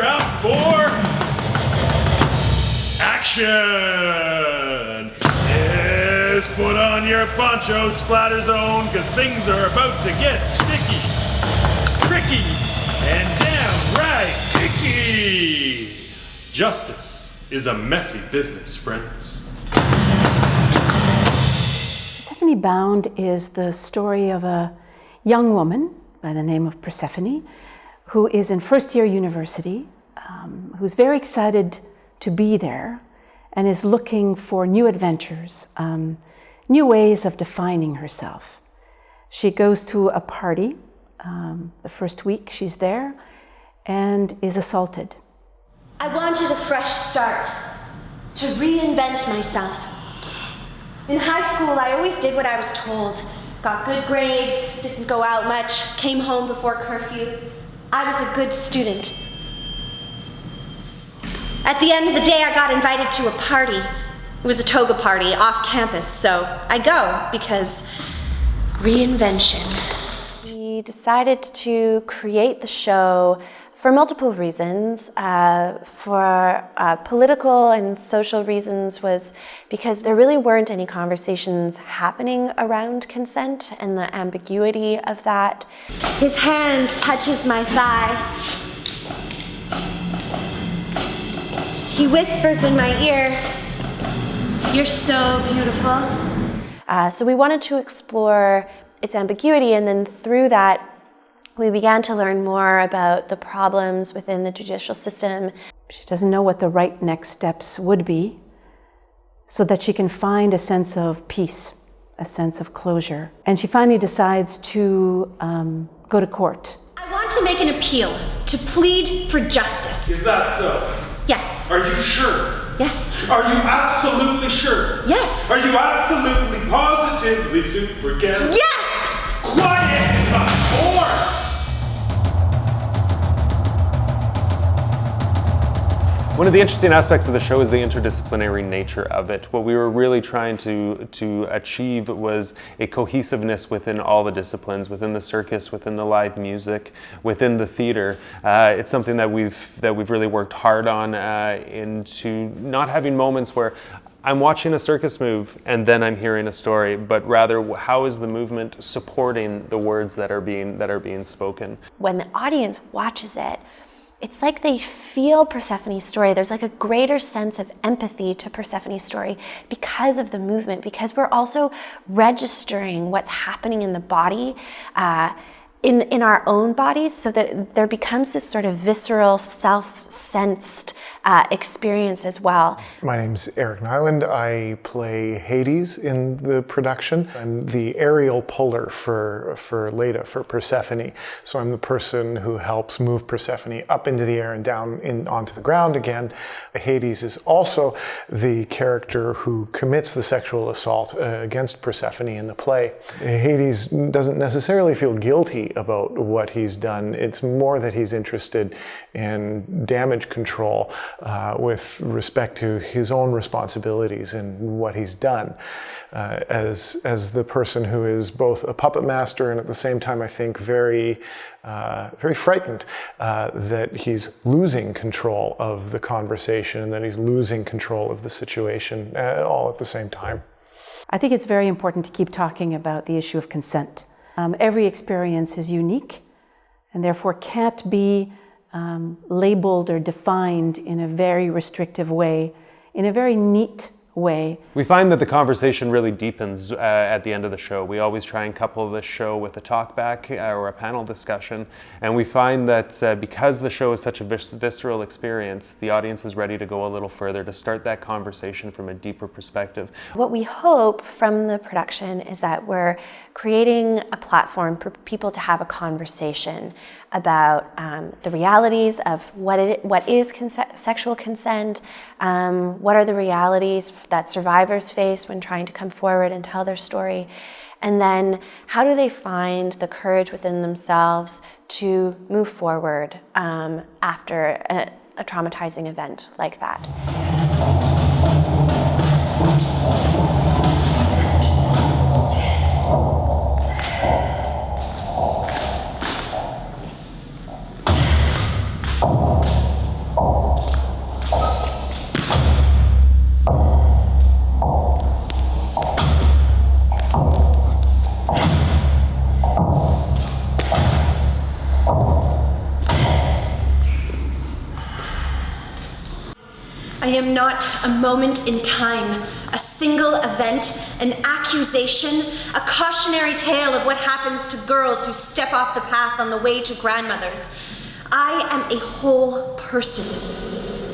you're up for action. Yes, put on your poncho, splatter zone, because things are about to get sticky, tricky, and downright icky. Justice is a messy business, friends. Persephone Bound is the story of a young woman by the name of Persephone who is in first-year university, who's very excited to be there and is looking for new adventures, new ways of defining herself. She goes to a party the first week she's there and is assaulted. I wanted a fresh start, to reinvent myself. In high school, I always did what I was told. Got good grades, didn't go out much, came home before curfew. I was a good student. At the end of the day, I got invited to a party. It was a toga party off campus, so I go because reinvention. We decided to create the show for multiple reasons. For political and social reasons was because there really weren't any conversations happening around consent and the ambiguity of that. His hand touches my thigh. He whispers in my ear, "You're so beautiful." So we wanted to explore its ambiguity, and then through that, we began to learn more about the problems within the judicial system. She doesn't know what the right next steps would be so that she can find a sense of peace, a sense of closure. And she finally decides to go to court. I want to make an appeal, to plead for justice. Is that so? Yes. Are you sure? Yes. Are you absolutely sure? Yes. Are you absolutely positively super again? Yes! Quiet in the court! One of the interesting aspects of the show is the interdisciplinary nature of it. What we were really trying to achieve was a cohesiveness within all the disciplines, within the circus, within the live music, within the theater. It's something that we've really worked hard on into not having moments where I'm watching a circus move and then I'm hearing a story, but rather how is the movement supporting the words that are being spoken. When the audience watches it, it's like they feel Persephone's story. There's like a greater sense of empathy to Persephone's story because of the movement, because we're also registering what's happening in the body, in our own bodies, so that there becomes this sort of visceral, self-sensed experience as well. My name's Eric Nyland. I play Hades in the production. I'm the aerial puller for Leda, for Persephone. So I'm the person who helps move Persephone up into the air and down onto the ground again. Hades is also the character who commits the sexual assault against Persephone in the play. Hades doesn't necessarily feel guilty about what he's done. It's more that he's interested in damage control with respect to his own responsibilities and what he's done. As the person who is both a puppet master and at the same time, I think, very frightened that he's losing control of the conversation and that he's losing control of the situation all at the same time. I think it's very important to keep talking about the issue of consent. Every experience is unique and therefore can't be labeled or defined in a very restrictive way, in a very neat way. We find that the conversation really deepens at the end of the show. We always try and couple the show with a talk back or a panel discussion, and we find that because the show is such a visceral experience, the audience is ready to go a little further, to start that conversation from a deeper perspective. What we hope from the production is that we're creating a platform for people to have a conversation about the realities of what is sexual consent, what are the realities that survivors face when trying to come forward and tell their story, and then how do they find the courage within themselves to move forward after a traumatizing event like that. I am not a moment in time, a single event, an accusation, a cautionary tale of what happens to girls who step off the path on the way to grandmothers. I am a whole person.